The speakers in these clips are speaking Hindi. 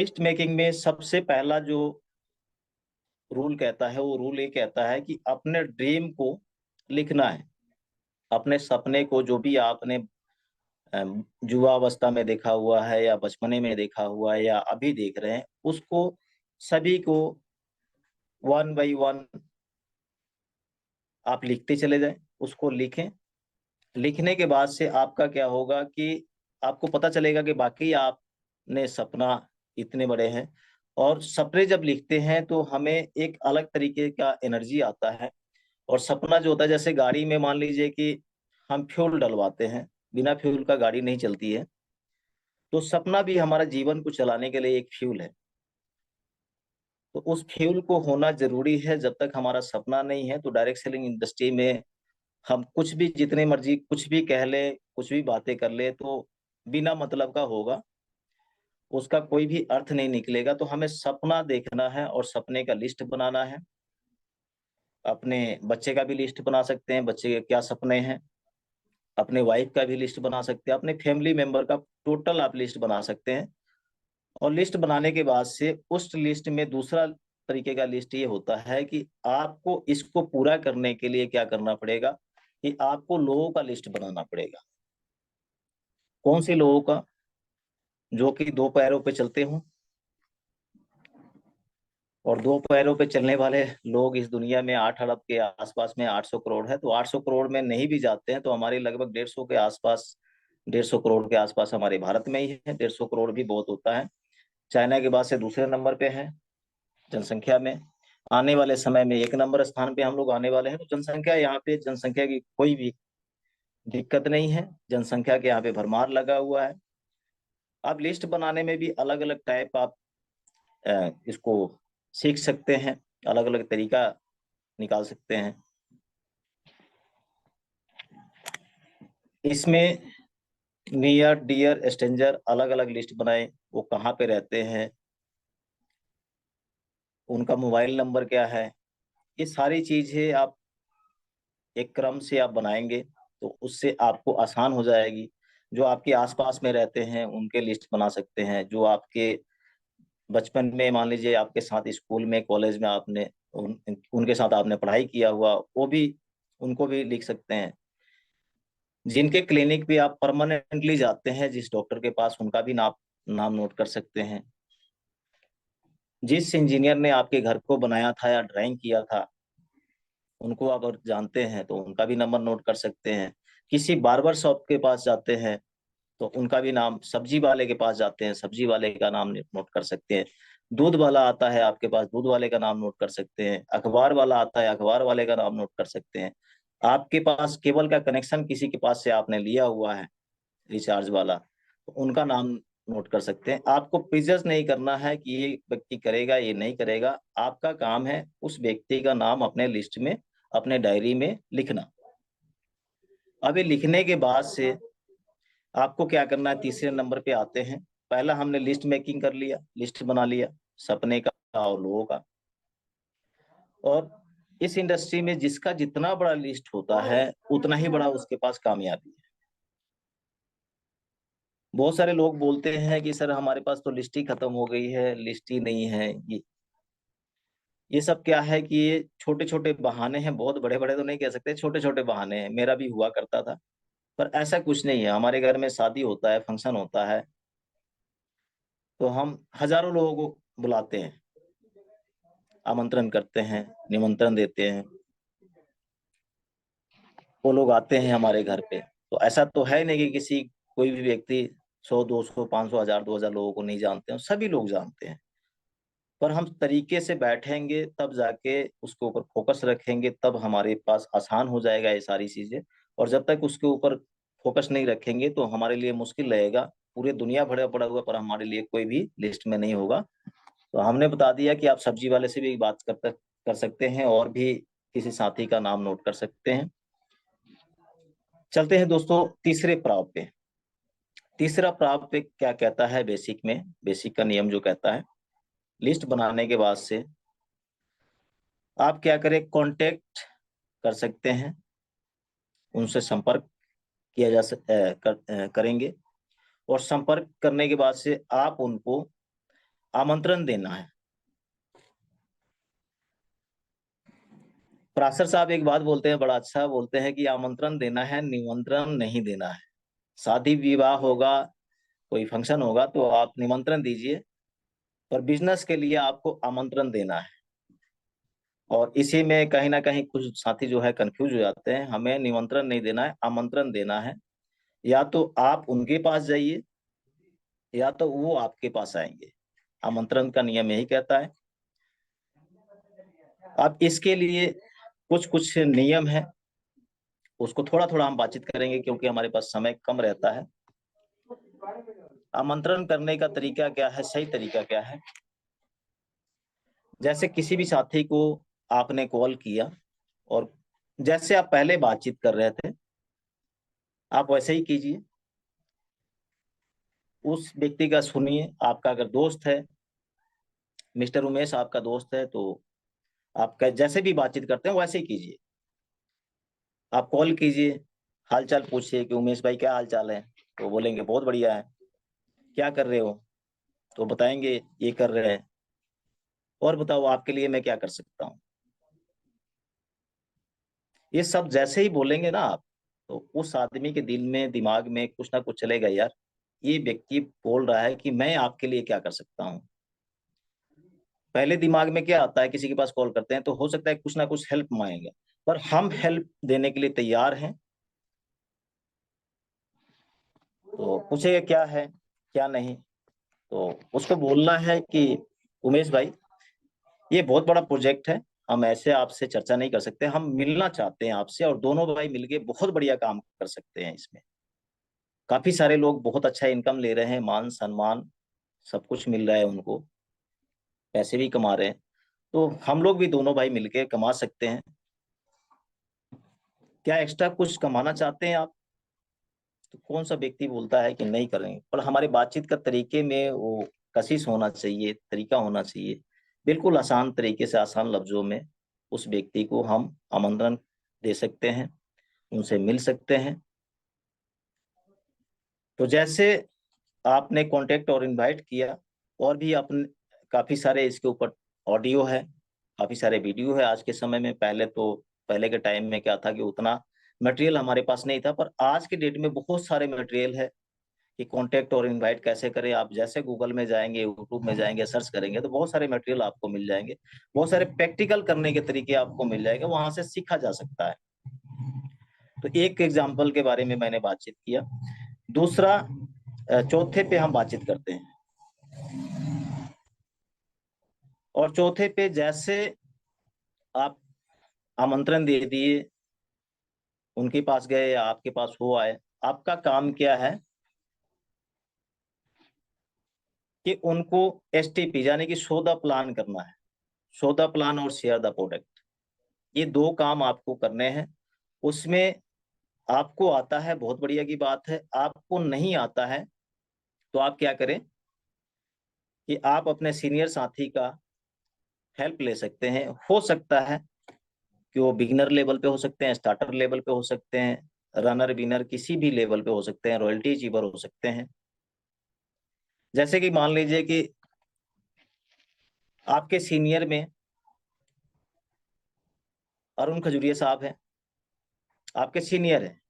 लिस्ट मेकिंग में सबसे पहला जो रूल कहता है वो रूल ये कहता है कि अपने ड्रीम को लिखना है। अपने सपने को जो भी आपने युवावस्था में देखा हुआ है या बचपने में देखा हुआ है या अभी देख रहे हैं, उसको सभी को वन बाई वन आप लिखते चले जाएं। उसको लिखें। लिखने के बाद से आपका क्या होगा कि आपको पता चलेगा कि बाकी आपने सपना इतने बड़े हैं। और सपने जब लिखते हैं तो हमें एक अलग तरीके का एनर्जी आता है। और सपना जो होता है, जैसे गाड़ी में मान लीजिए कि हम फ्यूल डलवाते हैं, बिना फ्यूल का गाड़ी नहीं चलती है। तो सपना भी हमारा जीवन को चलाने के लिए एक फ्यूल है। तो उस फ्यूल को होना जरूरी है। जब तक हमारा सपना नहीं है तो डायरेक्ट सेलिंग इंडस्ट्री में हम कुछ भी जितने मर्जी कुछ भी कह ले, कुछ भी बातें कर ले, तो बिना मतलब का होगा। उसका कोई भी अर्थ नहीं निकलेगा। तो हमें सपना देखना है और सपने का लिस्ट बनाना है। अपने बच्चे का भी लिस्ट बना सकते हैं, बच्चे के क्या सपने हैं। अपने वाइफ का भी लिस्ट बना सकते हैं, अपने फैमिली मेंबर का टोटल आप लिस्ट बना सकते हैं। और लिस्ट बनाने के बाद से उस लिस्ट में दूसरा तरीके का लिस्ट ये होता है कि आपको इसको पूरा करने के लिए क्या करना पड़ेगा कि आपको लोगों का लिस्ट बनाना पड़ेगा। कौन से लोगों का? जो कि दो पैरों पे चलते हों। और दो पैरों पे चलने वाले लोग इस दुनिया में 8 अरब के आसपास में 800 करोड़ है। तो 800 करोड़ में नहीं भी जाते हैं तो हमारे लगभग 150 के आसपास, 150 करोड़ के आसपास हमारे भारत में ही है। 150 करोड़ भी बहुत होता है। चाइना के बाद से दूसरे नंबर पे है जनसंख्या में। आने वाले समय में 1 नंबर स्थान पे हम लोग आने वाले हैं। तो जनसंख्या, यहाँ पे जनसंख्या की कोई भी दिक्कत नहीं है। जनसंख्या के यहाँ पे भरमार लगा हुआ है। अब लिस्ट बनाने में भी अलग अलग टाइप आप इसको सीख सकते हैं, अलग अलग तरीका निकाल सकते हैं। इसमें नियर डियर स्ट्रेंजर अलग अलग लिस्ट बनाए, वो कहाँ पे रहते हैं, उनका मोबाइल नंबर क्या है। ये सारी चीजें आप एक क्रम से आप बनाएंगे तो उससे आपको आसान हो जाएगी। जो आपके आसपास में रहते हैं उनके लिस्ट बना सकते हैं। जो आपके बचपन में मान लीजिए आपके साथ स्कूल में कॉलेज में आपने उनके साथ आपने पढ़ाई किया हुआ, वो भी उनको भी लिख सकते हैं। जिनके क्लिनिक पे आप परमानेंटली जाते हैं, जिस डॉक्टर के पास, उनका भी नाम नोट कर सकते हैं। जिस इंजीनियर ने आपके घर को बनाया था या ड्राइंग किया था, उनको अगर जानते हैं तो उनका भी नंबर नोट कर सकते हैं। किसी बार्बर शॉप के पास जाते हैं तो उनका भी नाम, सब्जी वाले के पास जाते हैं, सब्जी वाले का नाम नोट कर सकते हैं। दूध वाला आता है आपके पास, दूध वाले का नाम नोट कर सकते हैं। अखबार वाला आता है, अखबार वाले का नाम नोट कर सकते हैं। आपके पास केबल का कनेक्शन किसी के पास से आपने लिया हुआ है, रिचार्ज वाला, तो उनका नाम नोट कर सकते हैं। आपको प्रिजर्स नहीं करना है कि ये व्यक्ति करेगा ये नहीं करेगा। आपका काम है उस व्यक्ति का नाम अपने लिस्ट में, अपने डायरी में लिखना। अभी लिखने के बाद से आपको क्या करना है, तीसरे नंबर पे आते हैं। पहला हमने लिस्ट मेकिंग कर लिया, लिस्ट बना लिया सपने का और लोगों का। और इस इंडस्ट्री में जिसका जितना बड़ा लिस्ट होता है उतना ही बड़ा उसके पास कामयाबी है। बहुत सारे लोग बोलते हैं कि सर हमारे पास तो लिस्ट ही खत्म हो गई है, लिस्ट ही नहीं है। ये सब क्या है कि ये छोटे छोटे बहाने हैं। बहुत बड़े बड़े तो नहीं कह सकते, छोटे छोटे बहाने हैं। मेरा भी हुआ करता था। पर ऐसा कुछ नहीं है। हमारे घर में शादी होता है, फंक्शन होता है, तो हम हजारों लोगों को बुलाते हैं, आमंत्रण करते हैं, निमंत्रण देते हैं। वो लोग आते हैं हमारे घर पे। तो ऐसा तो है नहीं कि किसी कोई भी व्यक्ति 100 200 500 1000 2000 लोगों को नहीं जानते हैं, सभी लोग जानते हैं। पर हम तरीके से बैठेंगे तब जाके उसके ऊपर फोकस रखेंगे, तब हमारे पास आसान हो जाएगा ये सारी चीजें। और जब तक उसके ऊपर फोकस नहीं रखेंगे तो हमारे लिए मुश्किल रहेगा। पूरे दुनिया भरा पड़ा हुआ पर हमारे लिए कोई भी लिस्ट में नहीं होगा। तो हमने बता दिया कि आप सब्जी वाले से भी बात कर सकते हैं और भी किसी साथी का नाम नोट कर सकते हैं। चलते हैं दोस्तों तीसरे प्राव पे। तीसरा प्राव पे क्या कहता है, बेसिक में बेसिक का नियम जो कहता है, लिस्ट बनाने के बाद से आप क्या करें, कांटेक्ट कर सकते हैं, उनसे संपर्क किया करेंगे। और संपर्क करने के बाद से आप उनको आमंत्रण देना है। पराशर साहब एक बात बोलते हैं, बड़ा अच्छा बोलते हैं कि आमंत्रण देना है, निमंत्रण नहीं देना है। शादी विवाह होगा, कोई फंक्शन होगा तो आप निमंत्रण दीजिए, पर बिजनेस के लिए आपको आमंत्रण देना है। और इसी में कहीं ना कहीं कुछ साथी जो है कंफ्यूज हो जाते हैं। हमें निमंत्रण नहीं देना है, आमंत्रण देना है। या तो आप उनके पास जाइए या तो वो आपके पास आएंगे। आमंत्रण का नियम यही कहता है। अब इसके लिए कुछ कुछ नियम है, उसको थोड़ा थोड़ा हम बातचीत करेंगे क्योंकि हमारे पास समय कम रहता है। आमंत्रण करने का तरीका क्या है, सही तरीका क्या है? जैसे किसी भी साथी को आपने कॉल किया और जैसे आप पहले बातचीत कर रहे थे, आप वैसे ही कीजिए। उस व्यक्ति का सुनिए। आपका अगर दोस्त है, मिस्टर उमेश आपका दोस्त है, तो आप जैसे भी बातचीत करते हैं वैसे ही कीजिए। आप कॉल कीजिए, हाल चाल पूछिए कि उमेश भाई क्या हाल चाल है, तो बोलेंगे बहुत बढ़िया है। क्या कर रहे हो, तो बताएंगे ये कर रहे हैं। और बताओ आपके लिए मैं क्या कर सकता हूँ। ये सब जैसे ही बोलेंगे ना आप, तो उस आदमी के दिल में दिमाग में कुछ ना कुछ चलेगा, यार ये व्यक्ति बोल रहा है कि मैं आपके लिए क्या कर सकता हूँ। पहले दिमाग में क्या आता है, किसी के पास कॉल करते हैं तो हो सकता है कुछ ना कुछ हेल्प मांगेंगे, पर हम हेल्प देने के लिए तैयार हैं। तो पूछेगा क्या है क्या नहीं, तो उसको बोलना है कि उमेश भाई ये बहुत बड़ा प्रोजेक्ट है, हम ऐसे आपसे चर्चा नहीं कर सकते, हम मिलना चाहते हैं आपसे और दोनों भाई मिलके बहुत बढ़िया काम कर सकते हैं इसमें। काफी सारे लोग बहुत अच्छा इनकम ले रहे हैं, मान सम्मान सब कुछ मिल रहा है उनको, पैसे भी कमा रहे हैं। तो हम लोग भी दोनों भाई मिलके कमा सकते हैं। क्या एक्स्ट्रा कुछ कमाना चाहते हैं आप? तो कौन सा व्यक्ति बोलता है कि नहीं करेंगे? पर हमारे बातचीत का तरीके में वो कशिश होना चाहिए, तरीका होना चाहिए। बिल्कुल आसान तरीके से, आसान लफ्जों में उस व्यक्ति को हम आमंत्रण दे सकते हैं, उनसे मिल सकते हैं। तो जैसे आपने कांटेक्ट और इनवाइट किया, और भी अपने काफी सारे इसके ऊपर ऑडियो है, काफी सारे वीडियो है आज के समय में। पहले के टाइम में क्या था कि उतना मटेरियल हमारे पास नहीं था, पर आज के डेट में बहुत सारे मटेरियल है कि कांटेक्ट और इनवाइट कैसे करें। आप जैसे गूगल में जाएंगे, यूट्यूब में जाएंगे, सर्च करेंगे तो बहुत सारे मटेरियल आपको मिल जाएंगे। बहुत सारे प्रैक्टिकल करने के तरीके आपको मिल जाएंगे, वहां से सीखा जा सकता है। तो एक एग्जाम्पल के बारे में मैंने बातचीत किया। दूसरा, चौथे पे हम बातचीत करते हैं। और चौथे पे जैसे आप आमंत्रण दे दिए, उनके पास गए या आपके पास हो आए, आपका काम क्या है कि उनको एसटीपी यानी कि सौदा प्लान करना है। सौदा प्लान और शेयर द प्रोडक्ट, ये दो काम आपको करने हैं। उसमें आपको आता है, बहुत बढ़िया की बात है। आपको नहीं आता है तो आप क्या करें कि आप अपने सीनियर साथी का हेल्प ले सकते हैं। हो सकता है कि वो बिगिनर लेवल पे हो सकते हैं, स्टार्टर लेवल पे हो सकते हैं, रनर विनर किसी भी लेवल पे हो सकते हैं, रॉयल्टी अचीवर हो सकते हैं। जैसे कि मान लीजिए कि आपके सीनियर में अरुण खजूरिया साहब हैं, आपके सीनियर हैं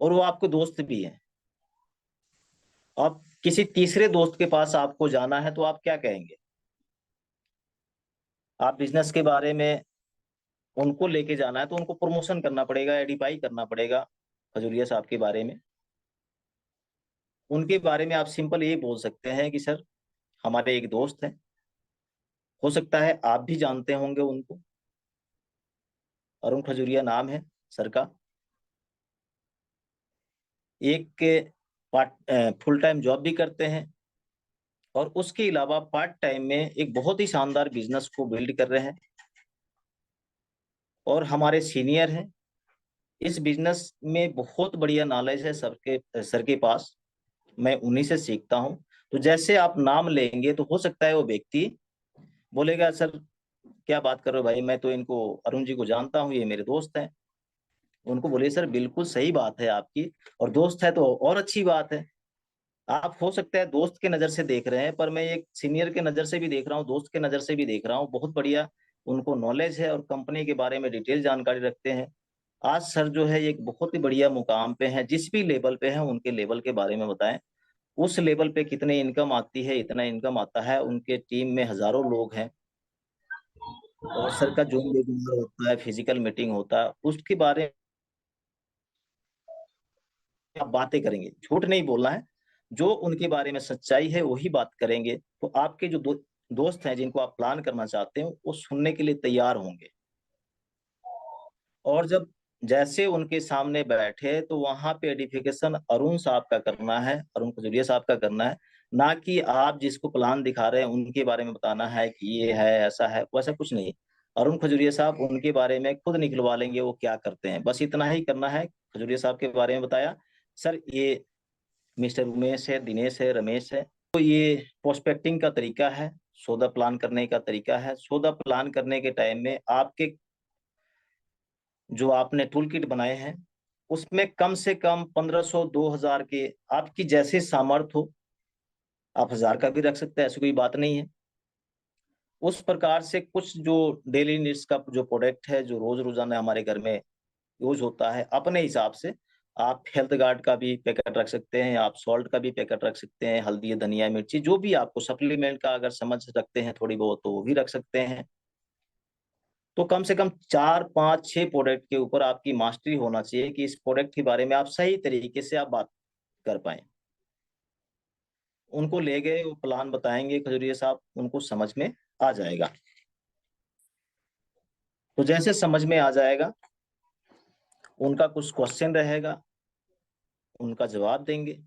और वो आपके दोस्त भी हैं। अब किसी तीसरे दोस्त के पास आपको जाना है तो आप क्या कहेंगे? आप बिजनेस के बारे में उनको लेके जाना है तो उनको प्रमोशन करना पड़ेगा, एडिफाई करना पड़ेगा खजूरिया साहब के बारे में। उनके बारे में आप सिंपल ये बोल सकते हैं कि सर हमारे एक दोस्त हैं, हो सकता है आप भी जानते होंगे उनको, अरुण खजूरिया नाम है सर का। एक पार्ट फुल टाइम जॉब भी करते हैं और उसके अलावा पार्ट टाइम में एक बहुत ही शानदार बिजनेस को बिल्ड कर रहे हैं और हमारे सीनियर हैं। इस बिजनेस में बहुत बढ़िया नॉलेज है सर के पास, मैं उन्हीं से सीखता हूँ। तो जैसे आप नाम लेंगे तो हो सकता है वो व्यक्ति बोलेगा सर क्या बात कर रहे हो भाई, मैं तो इनको अरुण जी को जानता हूँ, ये मेरे दोस्त हैं। उनको बोले सर बिल्कुल सही बात है आपकी, और दोस्त है तो और अच्छी बात है। आप हो सकता है दोस्त के नजर से देख रहे हैं, पर मैं एक सीनियर के नजर से भी देख रहा हूँ, दोस्त के नजर से भी देख रहा हूँ, बहुत बढ़िया उनको नॉलेज है और कंपनी के बारे में डिटेल जानकारी रखते हैं। आज सर जो है एक बहुत ही बढ़िया मुकाम पे हैं, जिस भी लेवल पे हैं उनके लेवल के बारे में बताएं। उस लेवल पे कितनी इनकम आती है, इतना इनकम आता है, उनके टीम में हजारों लोग हैं, और सर का जूम वेबिनार होता है, फिजिकल मीटिंग होता है, उसके बारे में आप बातें करेंगे, झूठ नहीं बोलना है, जो उनके बारे में सच्चाई है वही बात करेंगे, तो आपके जो दोस्त हैं जिनको आप प्लान करना चाहते हैं वो सुनने के लिए तैयार होंगे। और जब जैसे उनके सामने बैठे तो वहां पे एडिफिकेशन अरुण साहब का करना है, अरुण खजूरिया साहब का करना है, ना कि आप जिसको प्लान दिखा रहे हैं उनके बारे में बताना है कि ये है ऐसा है, वैसा कुछ नहीं। अरुण खजूरिया साहब उनके बारे में खुद निकलवा लेंगे वो क्या करते हैं, बस इतना ही करना है। खजूरिया साहब के बारे में बताया, सर ये मिस्टर उमेश है, दिनेश है, रमेश है, तो ये प्रोस्पेक्टिंग का तरीका है, सौदा प्लान करने का तरीका है। सौदा प्लान करने के टाइम में आपके जो आपने टूल किट बनाए हैं उसमें कम से कम 1500 2000 के, आपकी जैसे सामर्थ्य हो, आप 1000 का भी रख सकते हैं, ऐसी कोई बात नहीं है। उस प्रकार से कुछ जो डेली नीड्स का जो प्रोडक्ट है, जो रोज रोजाना हमारे घर में यूज होता है, अपने हिसाब से आप हेल्थ गार्ड का भी पैकेट रख सकते हैं, आप सॉल्ट का भी पैकेट रख सकते हैं, हल्दी धनिया मिर्ची जो भी आपको सप्लीमेंट का अगर समझ रखते हैं थोड़ी बहुत तो वो भी रख सकते हैं। तो कम से कम 4 5 6 प्रोडक्ट के ऊपर आपकी मास्टरी होना चाहिए कि इस प्रोडक्ट के बारे में आप सही तरीके से आप बात कर पाए। उनको ले गए, वो प्लान बताएंगे खजूरिया साहब, उनको समझ में आ जाएगा। तो जैसे समझ में आ जाएगा, उनका कुछ क्वेश्चन रहेगा, उनका जवाब देंगे।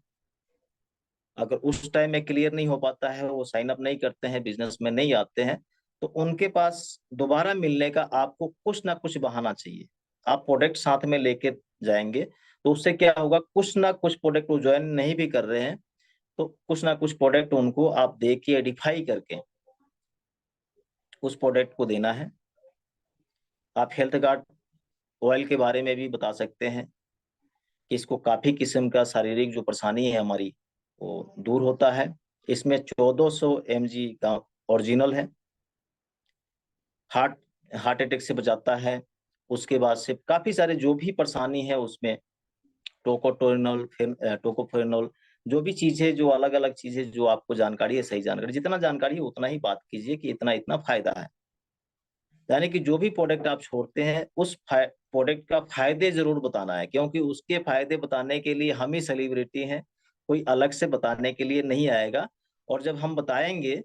अगर उस टाइम में क्लियर नहीं हो पाता है, वो साइन अप नहीं करते हैं, बिजनेस में नहीं आते हैं, तो उनके पास दोबारा मिलने का आपको कुछ ना कुछ बहाना चाहिए। आप प्रोडक्ट साथ में लेके जाएंगे तो उससे क्या होगा, कुछ ना कुछ प्रोडक्ट वो ज्वाइन नहीं भी कर रहे हैं तो कुछ ना कुछ प्रोडक्ट उनको आप दे के एडिफाई करके उस प्रोडक्ट को देना है। आप हेल्थ गार्ड ऑयल के बारे में भी बता सकते हैं कि इसको काफी किस्म का शारीरिक जो परेशानी है हमारी वो दूर होता है। इसमें 1400 mg का ओरिजिनल है, हार्ट हार्ट अटैक से बचाता है। उसके बाद से काफी सारे जो भी परेशानी है उसमें टोकोटोरिनोल, टोकोफेनोल, जो भी चीजें, जो अलग अलग चीजें जो आपको जानकारी है, सही जानकारी, जितना जानकारी है उतना ही बात कीजिए कि इतना इतना फायदा है। यानी कि जो भी प्रोडक्ट आप छोड़ते हैं उस प्रोडक्ट का फायदे जरूर बताना है, क्योंकि उसके फायदे बताने के लिए हम ही सेलिब्रिटी हैं, कोई अलग से बताने के लिए नहीं आएगा। और जब हम बताएंगे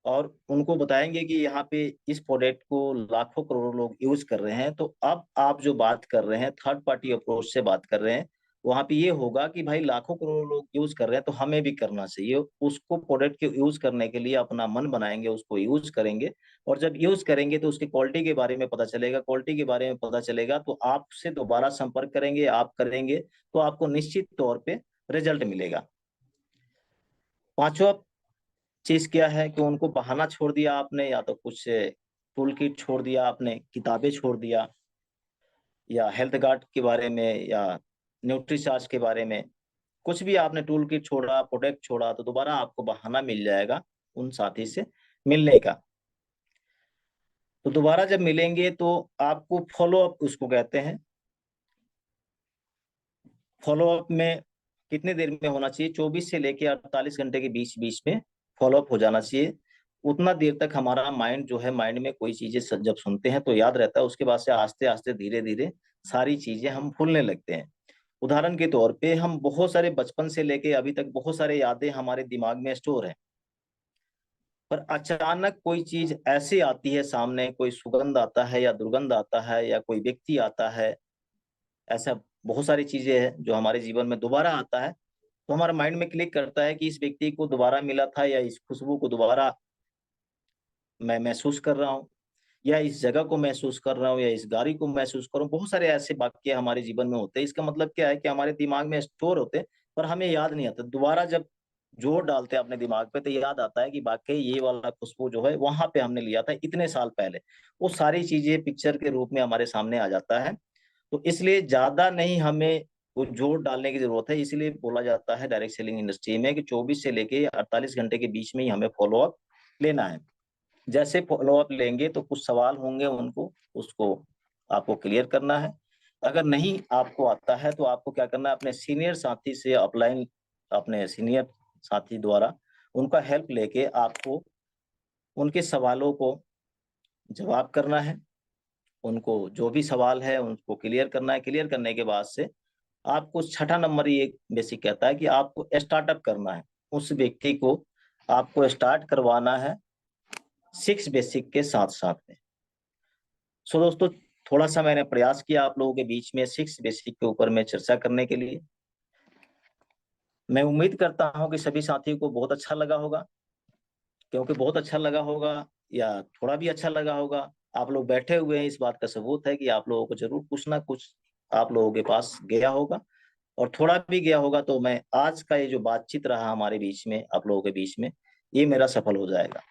और उनको बताएंगे कि यहाँ पे इस प्रोडक्ट को लाखों करोड़ों लोग यूज कर रहे हैं, तो अब आप जो बात कर रहे हैं थर्ड पार्टी अप्रोच से बात कर रहे हैं, वहां पे ये होगा कि भाई लाखों करोड़ों लोग यूज कर रहे हैं तो हमें भी करना चाहिए। उसको प्रोडक्ट के यूज करने के लिए अपना मन बनाएंगे, उसको यूज करेंगे, और जब यूज करेंगे तो उसकी क्वालिटी के बारे में पता चलेगा, क्वालिटी के बारे में पता चलेगा तो आपसे दोबारा संपर्क करेंगे, आप करेंगे तो आपको निश्चित तौर पे रिजल्ट मिलेगा। पांचवा चीज क्या है कि उनको बहाना छोड़ दिया आपने, या तो कुछ टूल किट छोड़ दिया आपने, किताबें छोड़ दिया, या हेल्थ गार्ड के बारे में, या न्यूट्री चार्ज के बारे में, कुछ भी आपने टूल किट छोड़ा, प्रोडक्ट छोड़ा, तो दोबारा आपको बहाना मिल जाएगा उन साथी से मिलने का। तो दोबारा जब मिलेंगे तो आपको फॉलो अप उसको कहते हैं। फॉलो अप में कितने देर में होना चाहिए, 24 से लेके 48 घंटे के बीच बीच में फॉलो अप हो जाना चाहिए। उतना देर तक हमारा माइंड जो है, माइंड में कोई चीजें जब सुनते हैं तो याद रहता है, उसके बाद से आस्ते आस्ते धीरे धीरे सारी चीजें हम भूलने लगते हैं। उदाहरण के तौर पे हम बहुत सारे बचपन से लेके अभी तक बहुत सारे यादें हमारे दिमाग में स्टोर हैं, पर अचानक कोई चीज ऐसी आती है सामने, कोई सुगंध आता है या दुर्गंध आता है या कोई व्यक्ति आता है, ऐसा बहुत सारी चीजें हैं जो हमारे जीवन में दोबारा आता है, तो हमारा माइंड में क्लिक करता है कि इस व्यक्ति को दोबारा मिला था, या इस खुशबू को दोबारा मैं महसूस कर रहा हूँ, या इस जगह को महसूस कर रहा हूँ, या इस गाड़ी को महसूस कर रहा हूँ। बहुत सारे ऐसे वाक्य हमारे जीवन में होते हैं। इसका मतलब क्या है कि हमारे दिमाग में स्टोर होते हैं, पर हमें याद नहीं आता। दोबारा जब जोर डालते हैं अपने दिमाग पे तो याद आता है कि वाकई ये वाला खुशबू जो है वहां पे हमने लिया था इतने साल पहले। वो सारी चीजें पिक्चर के रूप में हमारे सामने आ जाता है। तो इसलिए ज्यादा नहीं हमें कुछ जोर डालने की जरूरत है। इसलिए बोला जाता है डायरेक्ट सेलिंग इंडस्ट्री में कि 24 से लेके 48 घंटे के बीच में ही हमें फॉलोअप लेना है। जैसे फॉलोअप लेंगे तो कुछ सवाल होंगे, उनको उसको आपको क्लियर करना है। अगर नहीं आपको आता है तो आपको क्या करना है, अपने सीनियर साथी से अपलाइन, अपने सीनियर साथी द्वारा उनका हेल्प लेके आपको उनके सवालों को जवाब करना है। उनको जो भी सवाल है उनको क्लियर करना है। क्लियर करने के बाद से आपको छठा नंबर ये बेसिक कहता है कि आपको स्टार्टअप करना है। उस व्यक्ति को आपको स्टार्ट करवाना है 6 बेसिक के साथ साथ में। सो दोस्तों, थोड़ा सा मैंने प्रयास किया आप लोगों के बीच में 6 बेसिक के ऊपर में चर्चा करने के लिए। मैं उम्मीद करता हूं कि सभी साथियों को बहुत अच्छा लगा होगा, क्योंकि बहुत अच्छा लगा होगा या थोड़ा भी अच्छा लगा होगा, आप लोग बैठे हुए हैं, इस बात का सबूत है कि आप लोगों को जरूर कुछ ना कुछ आप लोगों के पास गया होगा। और थोड़ा भी गया होगा तो मैं आज का ये जो बातचीत रहा हमारे बीच में, आप लोगों के बीच में, ये मेरा सफल हो जाएगा।